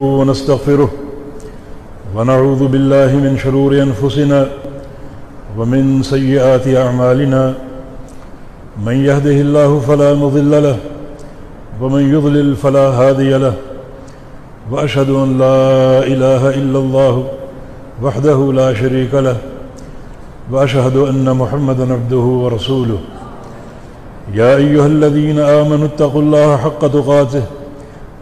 ونستغفره ونعوذ بالله من شرور أنفسنا ومن سيئات أعمالنا من يهده الله فلا مضل له ومن يضلل فلا هادي له وأشهد أن لا إله إلا الله وحده لا شريك له وأشهد أن محمدا عبده ورسوله يا أيها الذين آمنوا اتقوا الله حق تقاته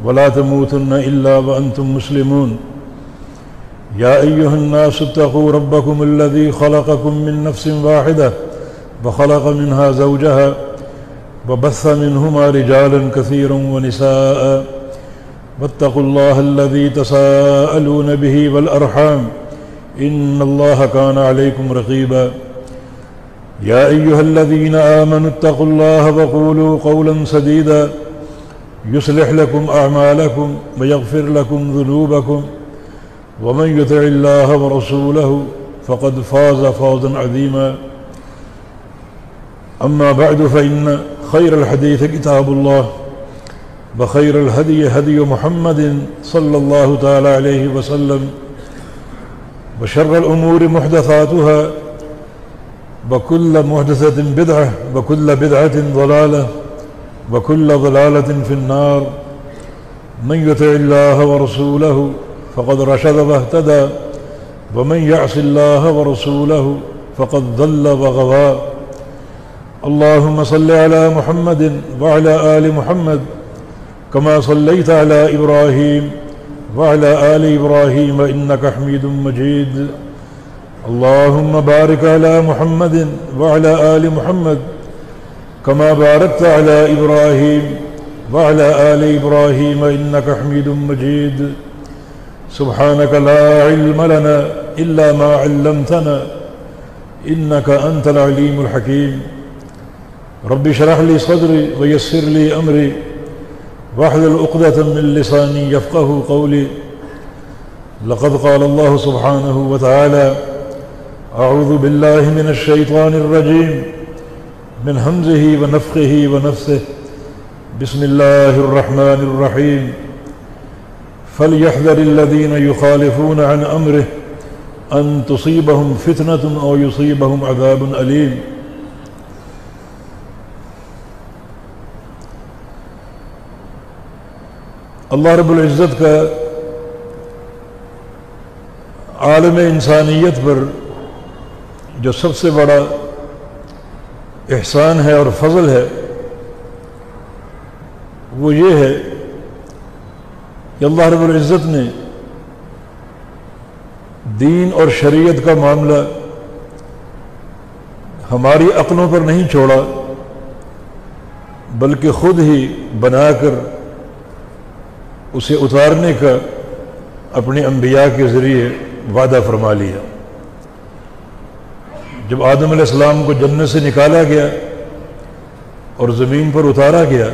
ولا تموتن إلا وأنتم مسلمون يا أيها الناس اتقوا ربكم الذي خلقكم من نفس واحدة وخلق منها زوجها وبث منهما رجالا كثيرا ونساء واتقوا الله الذي تساءلون به والأرحام إن الله كان عليكم رقيبا يا أيها الذين آمنوا اتقوا الله وقولوا قولا سديدا يصلح لكم أعمالكم ويغفر لكم ذنوبكم ومن يطع الله ورسوله فقد فاز فوزا عظيما أما بعد فإن خير الحديث كتاب الله وخير الهدي هدي محمد صلى الله تعالى عليه وسلم وشر الأمور محدثاتها وكل محدثة بدعة وكل بدعة ضلالة وكل ضلالة في النار من يطع الله ورسوله فقد رشد واهتدى ومن يعص الله ورسوله فقد ضل وغوى اللهم صل على محمد وعلى آل محمد كما صليت على إبراهيم وعلى آل إبراهيم إنك حميد مجيد اللهم بارك على محمد وعلى آل محمد كما باركت على إبراهيم وعلى آل إبراهيم إنك حميد مجيد سبحانك لا علم لنا إلا ما علمتنا إنك أنت العليم الحكيم رب اشرح لي صدري ويسر لي أمري واحلل عقدة من لساني يفقه قولي لقد قال الله سبحانه وتعالى أعوذ بالله من الشيطان الرجيم من همزه ونفخه ونفثه بسم الله الرحمن الرحيم فليحذر الذين يخالفون عن أمره أن تصيبهم فتنة أو يصيبهم عذاب أليم اللہ رب العزت کا عالم انسانیت پر جو سب سے بڑا احسان ہے اور فضل ہے وہ یہ ہے کہ اللہ رب العزت نے دین اور شریعت کا معاملہ ہماری عقلوں پر نہیں چھوڑا بلکہ خود ہی بنا کر اسے اتارنے کا اپنے انبیاء کے ذریعے وعدہ فرما لیا جب آدم علیہ السلام کو جنت سے نکالا گیا اور زمین پر اتارا گیا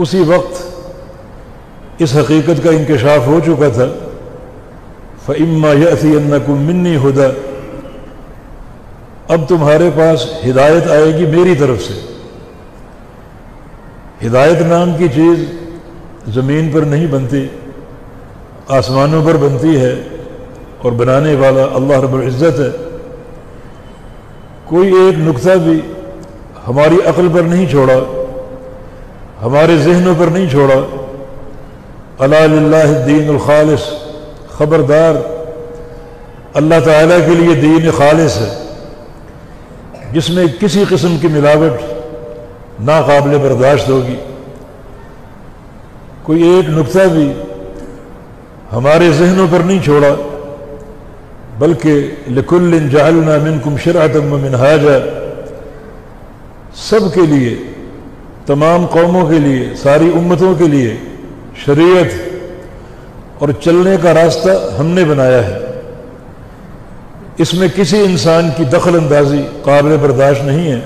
اسی وقت اس حقیقت کا انکشاف ہو چکا تھا فَإِمَّا يَأْتِيَنَّكُم مِّنِّي هُدًى اب تمہارے پاس ہدایت آئے گی میری طرف سے ہدایت نام کی چیز زمین پر نہیں بنتی آسمانوں پر بنتی ہے اور بنانے والا اللہ رب العزت ہے کوئی ایک نقطہ بھی ہماری عقل پر نہیں چھوڑا ہمارے ذہنوں پر نہیں چھوڑا الا للہ الدین الخالص خبردار اللہ تعالیٰ کے لیے دین خالص ہے جس میں کسی قسم کی ملاوٹ ناقابل برداشت ہوگی کوئی ایک نقطہ بھی ہمارے ذہنوں پر نہیں چھوڑا بلکہ لِكُلٍّ جَعَلْنَا مِنْكُمْ شِرْعَةً وَمِنْهَاجًا سب کے لیے تمام قوموں کے لیے ساری امتوں کے لیے شریعت اور چلنے کا راستہ ہم نے بنایا ہے اس میں کسی انسان کی دخل اندازی قابل برداشت نہیں ہے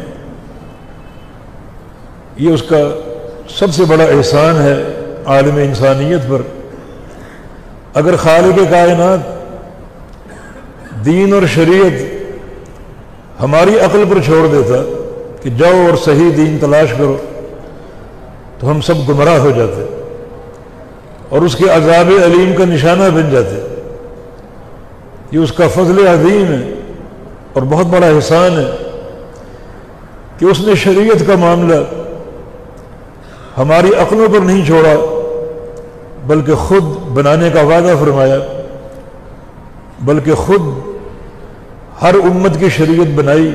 یہ اس کا سب سے بڑا احسان ہے عالم انسانیت پر اگر خالق کائنات دین اور شریعت ہماری عقل پر چھوڑ دیتا کہ جاؤ اور صحیح دین تلاش کرو تو ہم سب گمراہ ہو جاتے اور اس کے عذاب علیم کا نشانہ بن جاتے۔ یہ اس کا فضل عظیم ہے اور بہت بڑا احسان ہے کہ اس نے شریعت کا معاملہ ہماری عقلوں پر نہیں چھوڑا، بلکہ خود بنانے کا وعدہ فرمایا، بلکہ خود ہر امت کی شریعت بنائی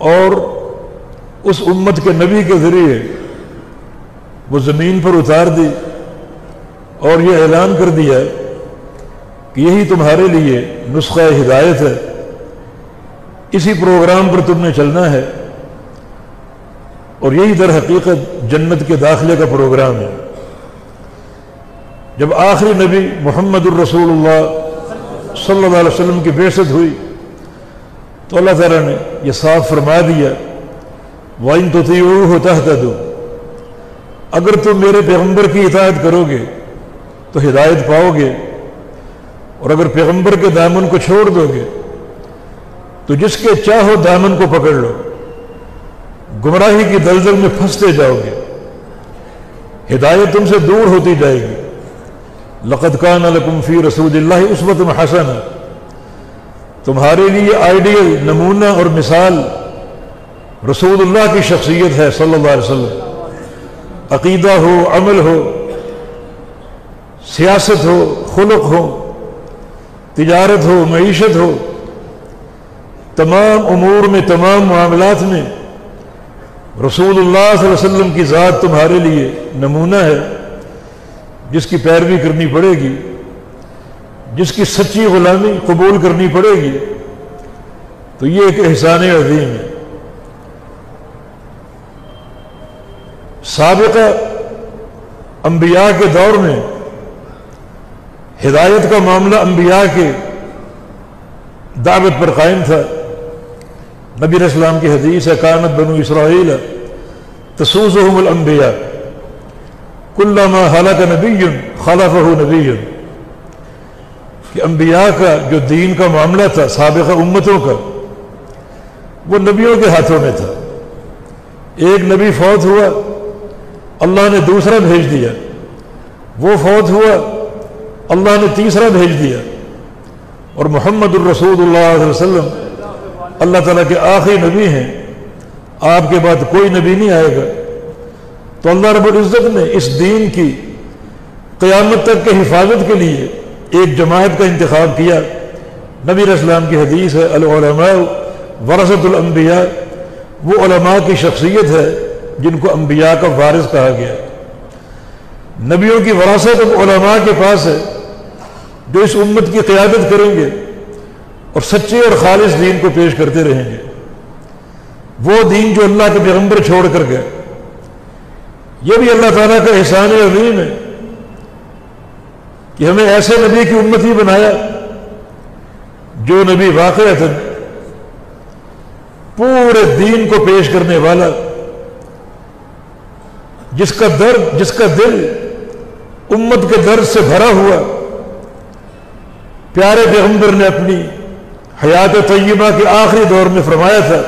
اور اس امت کے نبی کے ذریعے وہ زمین پر اتار دی اور یہ اعلان کر دیا کہ یہی تمہارے لیے نسخہ ہدایت ہے، اسی پروگرام پر تم نے چلنا ہے، اور یہی در حقیقت جنت کے داخلے کا پروگرام ہے۔ جب آخری نبی محمد الرسول اللہ صلی اللہ علیہ وسلم کی بعثت ہوئی تو اللہ تعالیٰ نے یہ صاف فرما دیا وَإِن تُطِيعُوهُ تَهْتَدُوا، اگر تم میرے پیغمبر کی اطاعت کرو گے تو ہدایت پاؤ گے، اور اگر پیغمبر کے دامن کو چھوڑ دو گے تو جس کے چاہو دامن کو پکڑ لو، گمراہی کی دلدل میں پھنستے جاؤ گے، ہدایت تم سے دور ہوتی جائے گی۔ لَقَدْ كَانَ لَكُمْ فِي رَسُولِ اللَّهِ أُسْوَةٌ حَسَنَةٌ، تمہارے لیے آئیڈیل، نمونہ اور مثال رسول اللہ کی شخصیت ہے صلی اللہ علیہ وسلم۔ عقیدہ ہو، عمل ہو، سیاست ہو، خلق ہو، تجارت ہو، معیشت ہو، تمام امور میں، تمام معاملات میں رسول اللہ صلی اللہ علیہ وسلم کی ذات تمہارے لیے نمونہ ہے، جس کی پیروی کرنی پڑے گی، جس کی سچی غلامی قبول کرنی پڑے گی۔ تو یہ ایک احسان عظیم ہے۔ سابقہ انبیاء کے دور میں ہدایت کا معاملہ انبیاء کے دعوت پر قائم تھا۔ نبی علیہ السلام کی حدیث ہے کانت بنو اسرائیل تسوسهم الانبیاء کلما ہلک نبی خلفہ نبی، کہ انبیاء کا جو دین کا معاملہ تھا سابقہ امتوں کا، وہ نبیوں کے ہاتھوں میں تھا۔ ایک نبی فوت ہوا، اللہ نے دوسرا بھیج دیا، وہ فوت ہوا، اللہ نے تیسرا بھیج دیا، اور محمد الرسول اللہ صلی اللہ علیہ وسلم اللہ تعالیٰ کے آخری نبی ہیں، آپ کے بعد کوئی نبی نہیں آئے گا۔ تو اللہ رب العزت نے اس دین کی قیامت تک کے حفاظت کے لیے ایک جماعت کا انتخاب کیا۔ نبی علیہ السلام کی حدیث ہے العلماء ورثۃ الانبیاء، وہ علماء کی شخصیت ہے جن کو انبیاء کا وارث کہا گیا۔ نبیوں کی وراثت اب علماء کے پاس ہے جو اس امت کی قیادت کریں گے اور سچے اور خالص دین کو پیش کرتے رہیں گے، وہ دین جو اللہ کے پیغمبر چھوڑ کر گئے۔ یہ بھی اللہ تعالیٰ کا احسان عظیم ہے کہ ہمیں ایسے نبی کی امت ہی بنایا جو نبی واقعتاً پورے دین کو پیش کرنے والا، جس کا دل امت کے درد سے بھرا ہوا۔ پیارے پیغمبر نے اپنی حیات طیبہ کے آخری دور میں فرمایا تھا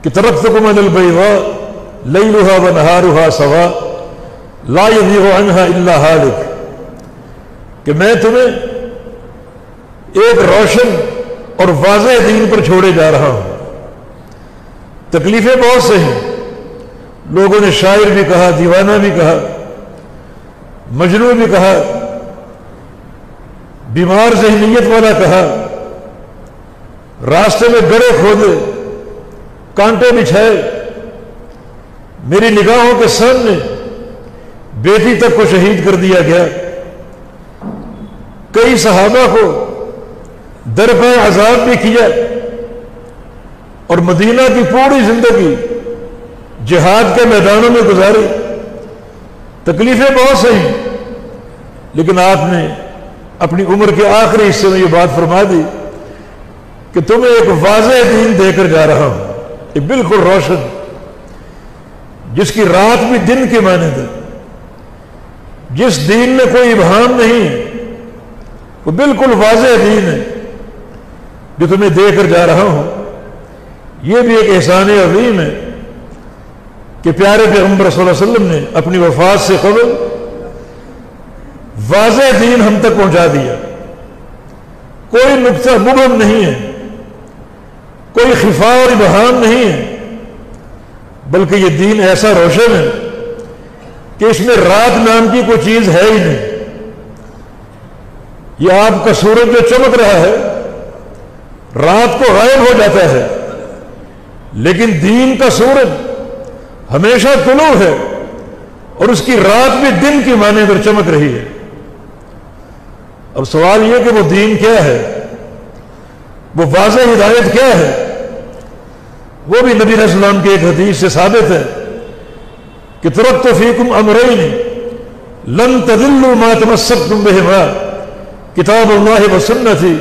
کہ ترکتکم علی البیضاء لیلھا ونہارھا سواء لا یزیغ عنھا الا ہالک، کہ میں تمہیں ایک روشن اور واضح دین پر چھوڑے جا رہا ہوں۔ تکلیفیں بہت سے ہیں، لوگوں نے شاعر بھی کہا، دیوانہ بھی کہا، مجنون بھی کہا، بیمار ذہنیت والا کہا، راستے میں گڑھے کھودے، کانٹے بچھائے، میری نگاہوں کے سامنے بیٹی تک کو شہید کر دیا گیا، کئی صحابہ کو درپے عذاب بھی کیا، اور مدینہ کی پوری زندگی جہاد کے میدانوں میں گزاری۔ تکلیفیں بہت سی ہیں، لیکن آپ نے اپنی عمر کے آخری حصے میں یہ بات فرما دی کہ تمہیں ایک واضح دین دے کر جا رہا ہوں، ایک بالکل روشن، جس کی رات بھی دن کے مانند ہے، جس دین میں کوئی ابہام نہیں ہے، وہ بالکل واضح دین ہے جو تمہیں دے کر جا رہا ہوں۔ یہ بھی ایک احسان عظیم ہے کہ پیارے پیغمبر صلی اللہ علیہ وسلم نے اپنی وفات سے قبل واضح دین ہم تک پہنچا دیا، کوئی نقطہ مبہم نہیں ہے، کوئی خفا اور ابہام نہیں ہے، بلکہ یہ دین ایسا روشن ہے کہ اس میں رات نام کی کوئی چیز ہے ہی نہیں۔ یہ آپ کا سورج جو چمک رہا ہے رات کو غائب ہو جاتا ہے، لیکن دین کا سورج ہمیشہ طلوع ہے اور اس کی رات بھی دن کی معنی پر چمک رہی ہے۔ اب سوال یہ کہ وہ دین کیا ہے، وہ واضح ہدایت کیا ہے؟ وہ بھی نبی علیہ السلام کی ایک حدیث سے ثابت ہے کہ ترکت فیکم امرین لن تضلوا ما تمسکتم بہما کتاب اللہ و سنتی،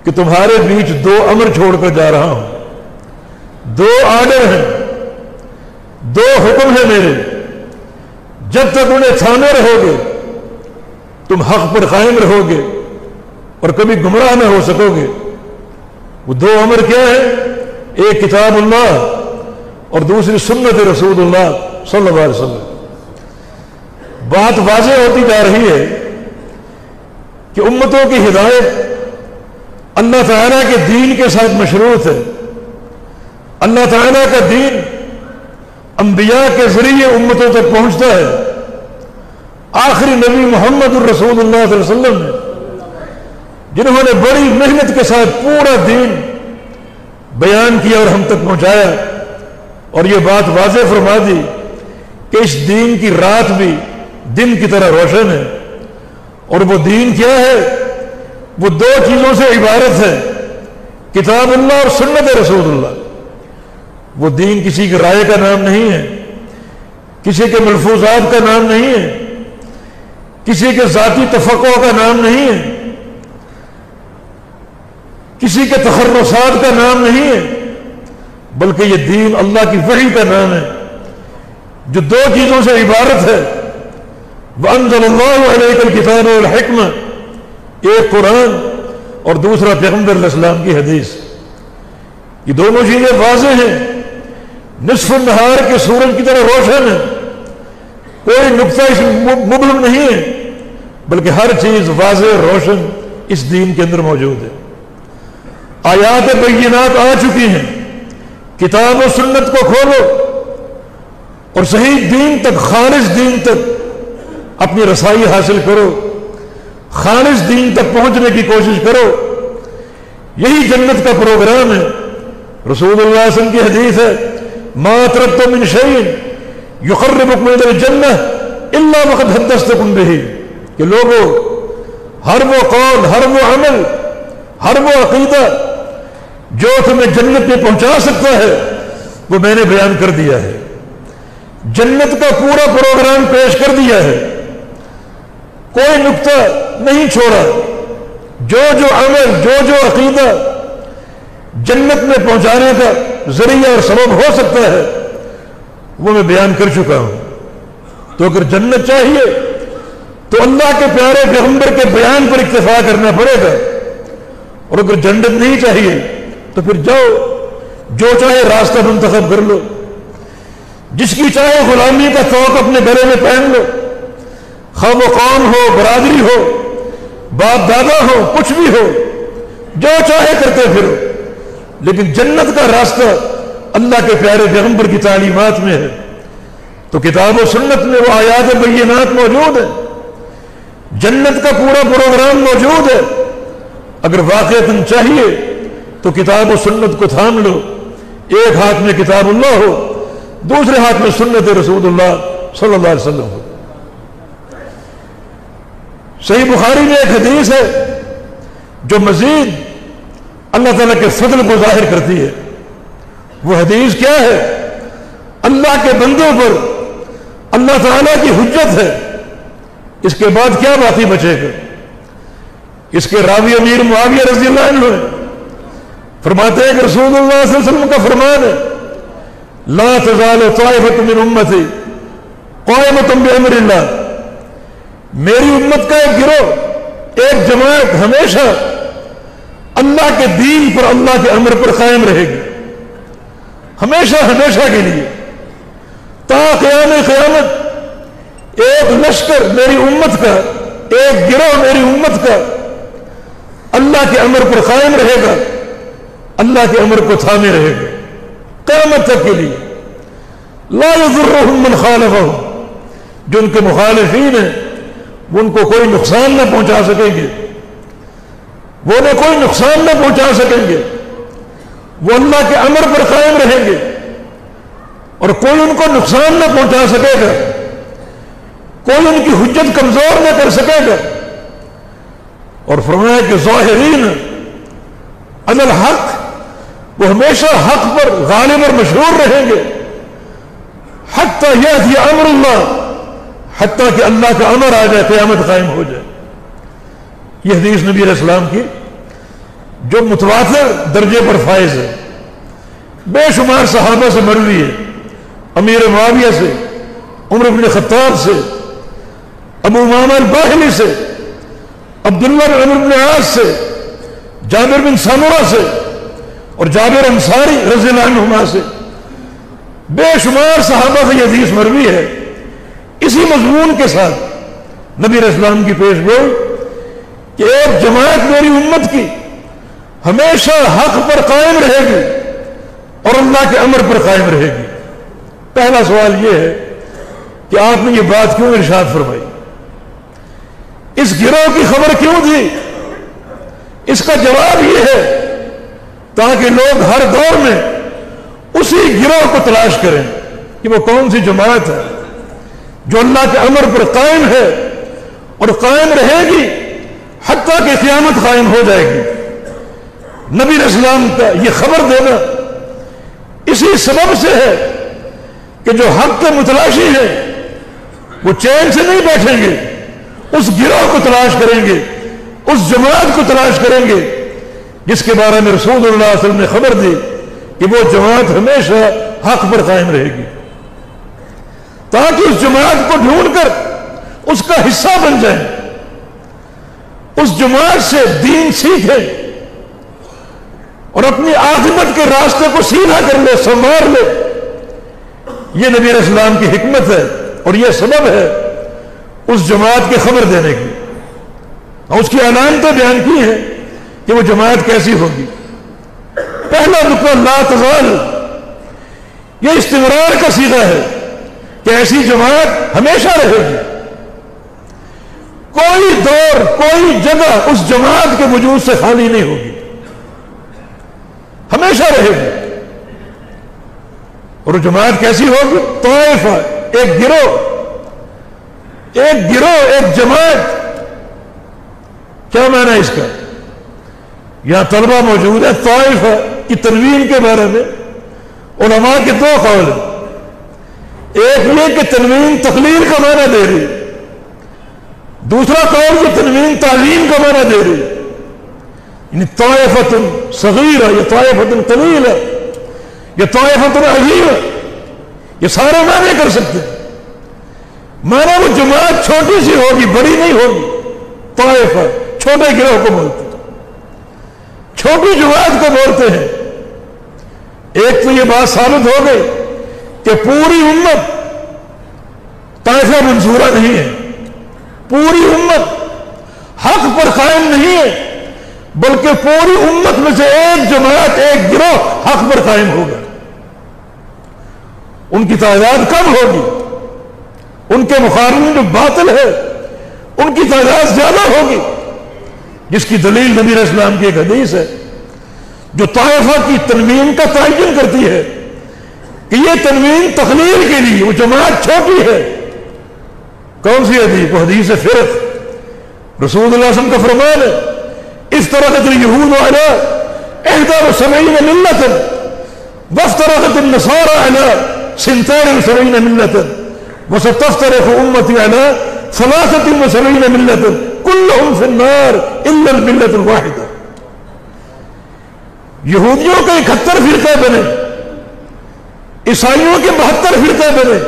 کہ تمہارے بیچ دو امر چھوڑ کر جا رہا ہوں، دو آرڈر ہیں، دو حکم ہیں میرے، جب تک انہیں تھامے رہو گے تم حق پر قائم رہو گے اور کبھی گمراہ نہ ہو سکو گے۔ وہ دو امر کیا ہیں؟ ایک کتاب اللہ اور دوسری سنت رسول اللہ صلی اللہ علیہ وسلم۔ بات واضح ہوتی جا رہی ہے کہ امتوں کی ہدایت اللہ تعالیٰ کے دین کے ساتھ مشروط ہے۔ اللہ تعالیٰ کا دین انبیاء کے ذریعے امتوں تک پہنچتا ہے۔ آخری نبی محمد الرسول اللہ صلی اللہ علیہ وسلم نے، جنہوں نے بڑی محنت کے ساتھ پورا دین بیان کیا اور ہم تک پہنچایا، اور یہ بات واضح فرما دی کہ اس دین کی رات بھی دن کی طرح روشن ہے۔ اور وہ دین کیا ہے؟ وہ دو چیزوں سے عبارت ہے، کتاب اللہ اور سنت رسول اللہ۔ وہ دین کسی کی رائے کا نام نہیں ہے، کسی کے ملفوظات کا نام نہیں ہے، کسی کے ذاتی تفقع کا نام نہیں ہے، کسی کے تخرصات کا نام نہیں ہے، بلکہ یہ دین اللہ کی وحی کا نام ہے جو دو چیزوں سے عبارت ہے۔ وَأَنزَلَ اللَّهُ عَلَيْكَ الْكِتَابَ وَالْحِكْمَةَ، ایک قرآن اور دوسرا پیغمبر علیہ السلام کی حدیث۔ یہ دونوں چیزیں واضح ہیں، نصف النہار کے سورج کی طرح روشن ہے، کوئی نقطہ اس مبہم نہیں ہے، بلکہ ہر چیز واضح روشن اس دین کے اندر موجود ہے۔ آیات بینات آ چکی ہیں، کتاب و سنت کو کھولو اور صحیح دین تک، خالص دین تک اپنی رسائی حاصل کرو، خالص دین تک پہنچنے کی کوشش کرو۔ یہی جنت کا پروگرام ہے۔ رسول اللہ صلی اللہ علیہ وسلم کی حدیث ہے، ما ترکت من شیء یقربکم الی الجنہ الا وقد حدثتکم بہ، کہ لوگوں، ہر وہ قول، ہر وہ عمل، ہر وہ عقیدہ جو تمہیں جنت میں پہنچا سکتا ہے وہ میں نے بیان کر دیا ہے۔ جنت کا پورا پروگرام پیش کر دیا ہے، کوئی نقطہ نہیں چھوڑا۔ جو جو عمل، جو جو عقیدہ جنت میں پہنچانے کا ذریعہ اور سبب ہو سکتا ہے وہ میں بیان کر چکا ہوں۔ تو اگر جنت چاہیے تو اللہ کے پیارے پیغمبر کے بیان پر اکتفا کرنا پڑے گا، اور اگر جنت نہیں چاہیے تو پھر جاؤ، جو چاہے راستہ منتخب کر لو، جس کی چاہے غلامی کا توق اپنے گلے میں پہن لو، خواہ وہ قوم ہو، برادری ہو، باپ دادا ہو، کچھ بھی ہو، جو چاہے کرتے پھرو، لیکن جنت کا راستہ اللہ کے پیارے پیغمبر کی تعلیمات میں ہے۔ تو کتاب و سنت میں وہ آیات بینات موجود ہے، جنت کا پورا پروگرام موجود ہے۔ اگر واقعتاً چاہیے تو کتاب و سنت کو تھام لو، ایک ہاتھ میں کتاب اللہ ہو، دوسرے ہاتھ میں سنت رسول اللہ صلی اللہ علیہ وسلم ہو۔ صحیح بخاری میں ایک حدیث ہے جو مزید اللہ تعالیٰ کے فضل کو ظاہر کرتی ہے۔ وہ حدیث کیا ہے؟ اللہ کے بندوں پر اللہ تعالیٰ کی حجت ہے، اس کے بعد کیا باقی بچے گا؟ اس کے راوی امیر معاویہ رضی اللہ عنہ فرماتے ہیں کہ رسول اللہ صلی اللہ علیہ وسلم کا فرمان ہے، لا تزال طائفۃ من امتی قائمۃ بامر اللہ، میری امت کا ایک گروہ، ایک جماعت ہمیشہ اللہ کے دین پر، اللہ کے امر پر قائم رہے گی، ہمیشہ ہمیشہ کے لیے تا قیام قیامت۔ ایک لشکر میری امت کا ایک گروہ میری امت کا اللہ کے امر پر قائم رہے گا، اللہ کے امر کو تھامے رہے گا قیامت تک کے لیے۔ لا یضرهم من خالفهم، جو ان کے مخالفین ہیں وہ ان کو کوئی نقصان نہ پہنچا سکیں گے، وہ انہیں کوئی نقصان نہ پہنچا سکیں گے، وہ اللہ کے امر پر قائم رہیں گے اور کوئی ان کو نقصان نہ پہنچا سکے گا، کوئی ان کی حجت کمزور نہ کر سکے گا۔ اور فرمایا کہ ظاہرین علی الحق، وہ ہمیشہ حق پر غالب اور مشہور رہیں گے، حتی یأتی امر اللہ، حتیٰ کہ اللہ کا امر آ جائے، قیامت قائم ہو جائے۔ یہ حدیث نبی علیہ السلام کی جو متواتر درجے پر فائز ہے، بے شمار صحابہ سے مروی ہے، امیر معاویہ سے، عمر بن خطاب سے، ابو امامہ الباہلی سے، عبداللہ بن عمرو بن عاص سے، جابر بن سمرہ سے اور جابر انصاری رضی اللہ عنہما سے، بے شمار صحابہ سے یہ حدیث مروی ہے۔ اسی مضمون کے ساتھ نبی علیہ السلام کی پیش گوئی کہ ایک جماعت میری امت کی ہمیشہ حق پر قائم رہے گی اور اللہ کے امر پر قائم رہے گی۔ پہلا سوال یہ ہے کہ آپ نے یہ بات کیوں ارشاد فرمائی؟ اس گروہ کی خبر کیوں دی؟ اس کا جواب یہ ہے تاکہ لوگ ہر دور میں اسی گروہ کو تلاش کریں کہ وہ کون سی جماعت ہے جو اللہ کے امر پر قائم ہے اور قائم رہے گی حتیٰ کہ قیامت قائم ہو جائے گی۔ نبی علیہ السلام کا یہ خبر دینا اسی سبب سے ہے کہ جو حق کے متلاشی ہیں وہ چین سے نہیں بیٹھیں گے، اس گروہ کو تلاش کریں گے، اس جماعت کو تلاش کریں گے جس کے بارے میں رسول اللہ صلی اللہ علیہ وسلم نے خبر دی کہ وہ جماعت ہمیشہ حق پر قائم رہے گی، تاکہ اس جماعت کو ڈھونڈ کر اس کا حصہ بن جائیں، اس جماعت سے دین سیکھیں اور اپنی عاقبت کے راستے کو سیدھا کر لے، سنوار لے۔ یہ نبی علیہ السلام کی حکمت ہے اور یہ سبب ہے اس جماعت کی خبر دینے کی، اور اس کی علامتیں بیان کی ہیں کہ وہ جماعت کیسی ہوگی۔ پہلا نقطہ لا تزال، یہ استمرار کا صیغہ ہے کہ ایسی جماعت ہمیشہ رہے گی، کوئی دور کوئی جگہ اس جماعت کے وجود سے خالی نہیں ہوگی، ہمیشہ رہے گی۔ اور وہ جماعت کیسی ہوگی؟ طائفہ، ایک گروہ، ایک جماعت۔ کیا معنی اس کا؟ یہاں طلبہ موجود ہے، طائفہ کی تنوین کے بارے میں علماء کے دو قول ہیں، ایک یہ کہ تنوین تقلیل کا معنی دے رہی ہے، دوسرا قول کہ تنوین تعلیم کا معنی دے رہی ہے، یعنی طائفۃ صغیرہ، یہ طائفۃ قلیلہ، یہ طائفۃ عظیمہ، یہ سارے معنی کر سکتے ہیں۔ معنی وہ جماعت چھوٹی سی ہوگی، بڑی نہیں ہوگی۔ طائفہ چھوٹے گروہ کو بولتے ہیں، چھوٹی جماعت کو بولتے ہیں۔ ایک تو یہ بات ثابت ہو گئی کہ پوری امت طائفہ منصورہ نہیں ہے، پوری امت حق پر قائم نہیں ہے، بلکہ پوری امت میں سے ایک جماعت، ایک گروہ حق پر قائم ہوگا۔ ان کی تعداد کم ہوگی، ان کے مقابلے جو باطل ہے ان کی تعداد زیادہ ہوگی، جس کی دلیل نبی علیہ السلام کی ایک حدیث ہے جو طائفہ کی تنوین کا تعین کرتی ہے کہ یہ تنوین تقلیل کے لیے، وہ جماعت چھوٹی ہے۔ کون سی حدیث؟ وہ حدیث فرق، رسول اللہ صلی اللہ علیہ وسلم کا فرمان ہے، افترقت اليہود علی 71 ملۃ وافترقت النصارى على 72 ملۃ وستفترق امتی علی 73 ملۃ كلهم في النار الا الملۃ الواحدہ۔ یہودیوں کے 71 فرقے بنے، عیسائیوں کے 72 فرقے بنے،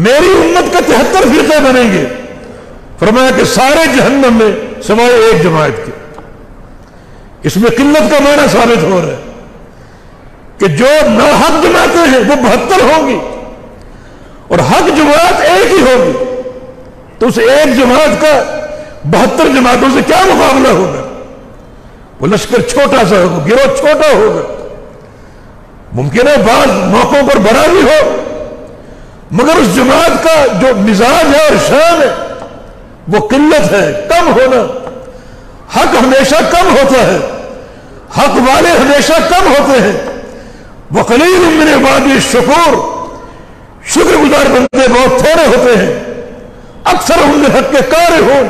میری امت کے 73 فرقے بنیں گے۔ فرمایا کہ سارے جہنم میں سوائے ایک جماعت کے۔ اس میں قلت کا معنی ثابت ہو رہا ہے کہ جو ناحق جماعتیں ہیں وہ 72 ہوں گی اور حق جماعت ایک ہی ہوگی۔ تو اس ایک جماعت کا 72 جماعتوں سے کیا مقابلہ ہوگا؟ وہ لشکر چھوٹا سا ہوگا، گروہ چھوٹا ہوگا، ممکن ہے بعض موقعوں پر بڑا بھی ہو، مگر اس جماعت کا جو مزاج ہے اور شان ہے وہ قلت ہے، کم ہونا۔ حق ہمیشہ کم ہوتا ہے، حق والے ہمیشہ کم ہوتے ہیں۔ وَقَلِيلٌ مِّنْ عِبَادِيَ الشُّكُورُ، شکر گزار بندے بہت تھوڑے ہوتے ہیں۔ اکثرهم للحق کارہون،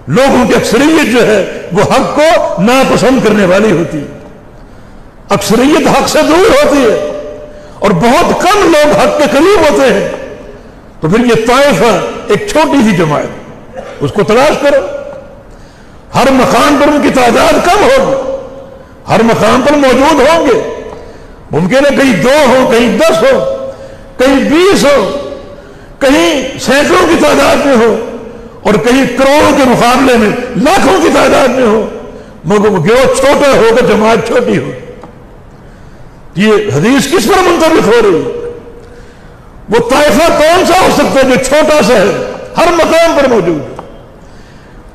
لوگوں کی اکثریت جو ہے وہ حق کو ناپسند کرنے والی ہوتی ہے، اکثریت حق سے دور ہوتی ہے، اور بہت کم لوگ حق کے قریب ہوتے ہیں۔ تو پھر یہ طائفہ ایک چھوٹی سی جماعت، اس کو تلاش کرو۔ ہر مقام پر ان کی تعداد کم ہوگی، ہر مقام پر موجود ہوں گے، ممکن ہے کہیں 2 ہو، کہیں 10 ہو، کہیں 20 ہو، کہیں سینکڑوں کی تعداد میں ہو، اور کہیں کروڑوں کے مقابلے میں لاکھوں کی تعداد میں ہو، مگر وہ گروہ چھوٹا ہوگا، جماعت چھوٹی ہو۔ یہ حدیث کس پر منطبق ہو رہی ہے؟ وہ طائفہ کون سا ہو سکتا ہے جو چھوٹا سا ہے، ہر مقام پر موجود ہے؟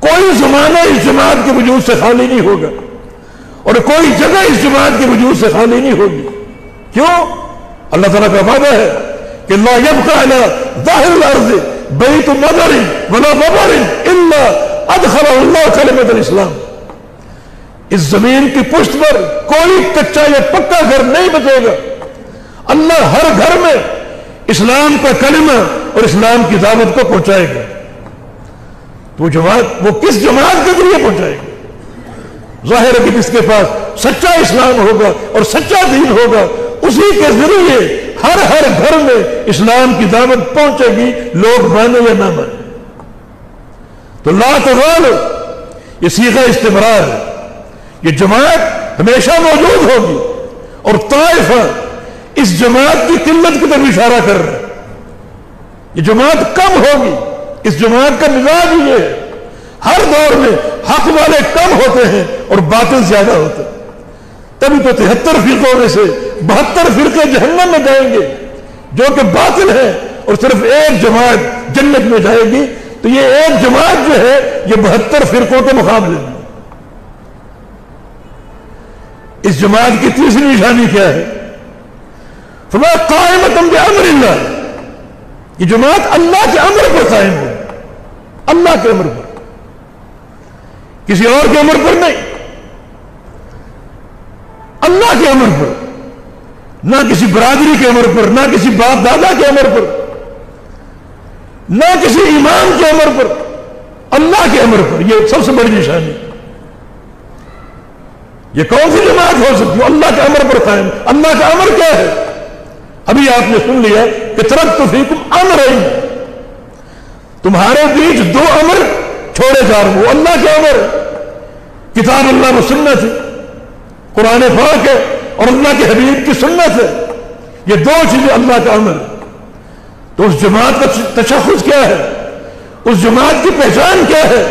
کوئی زمانہ اس جماعت کے وجود سے خالی نہیں ہوگا، اور کوئی جگہ اس جماعت کے وجود سے خالی نہیں ہوگی۔ کیوں؟ اللہ تعالیٰ کا وعدہ ہے کہ لا يبقى على ظاہر الارض بیت مدر ولا وبر الا ادخلہ اللہ کلمۃ الاسلام، اس زمین کی پشت پر کوئی کچا یا پکا گھر نہیں بچے گا، اللہ ہر گھر میں اسلام کا کلمہ اور اسلام کی دعوت کو پہنچائے گا۔ تو جماعت وہ کس جماعت کے ذریعے پہنچائے گا؟ ظاہر ہے کہ جس کے پاس سچا اسلام ہوگا اور سچا دین ہوگا، اسی کے ذریعے ہر گھر میں اسلام کی دعوت پہنچے گی، لوگ مانے یا نہ مانے۔ تو لا تغالو یہ صیغہ استمرار ہے، یہ جماعت ہمیشہ موجود ہوگی، اور طائفہ اس جماعت کی قلت کی طرف اشارہ کر رہا ہے۔ یہ جماعت کم ہوگی، اس جماعت کا مزاج یہ ہے، ہر دور میں حق والے کم ہوتے ہیں اور باطل زیادہ ہوتے ہیں۔ تبھی تو 73 فرقوں میں سے 72 فرقے جہنم میں جائیں گے جو کہ باطل ہے، اور صرف ایک جماعت جنت میں جائے گی۔ تو یہ ایک جماعت جو ہے یہ 72 فرقوں کے مقابلے میں۔ اس جماعت کی تیسری نشانی کیا ہے؟ فما قائمۃ بامر اللہ، یہ جماعت اللہ کے امر پر قائم ہے، اللہ کے امر پر، کسی اور کے امر پر نہیں، اللہ کے امر پر، نہ کسی برادری کے امر پر، نہ کسی باپ دادا کے امر پر، نہ کسی امام کے امر پر، اللہ کے امر پر۔ یہ سب سے بڑی نشانی۔ یہ کون سی جماعت ہو سکتی ہے اللہ کے امر پر قائم؟ اللہ کا امر کیا ہے؟ ابھی آپ نے سن لیا کہ ترکت فیکم امرین، تمہارے بیچ 2 امر چھوڑے جا رہے، وہ اللہ کے امر، کتاب اللہ و سنت ہے، قرآن پاک ہے، اور اللہ کے حبیب کی سنت ہے، یہ 2 چیزیں اللہ کا امر ہے۔ تو اس جماعت کا تشخص کیا ہے؟ اس جماعت کی پہچان کیا ہے؟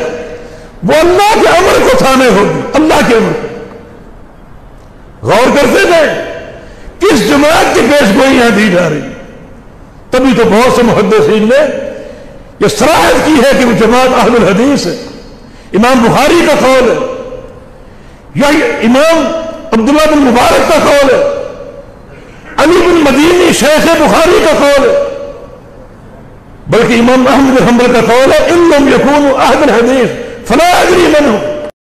وہ اللہ کے امر کو تھانے ہوگی، اللہ کے امر کو۔ غور کرتے گئے کس جماعت کی پیش گوئی یہاں دی جا رہی، تبھی تو بہت سے محدثین نے یہ صراحت کی ہے کہ وہ جماعت اہل الحدیث ہے۔ امام بخاری کا قول ہے، یا امام عبداللہ بن مبارک کا قول ہے، علی بن مدینی شیخ بخاری کا قول ہے، بلکہ امام احمد بن حنبل کا قول ہے ان لم یکونوا اہل الحدیث فلا ادری من ہم،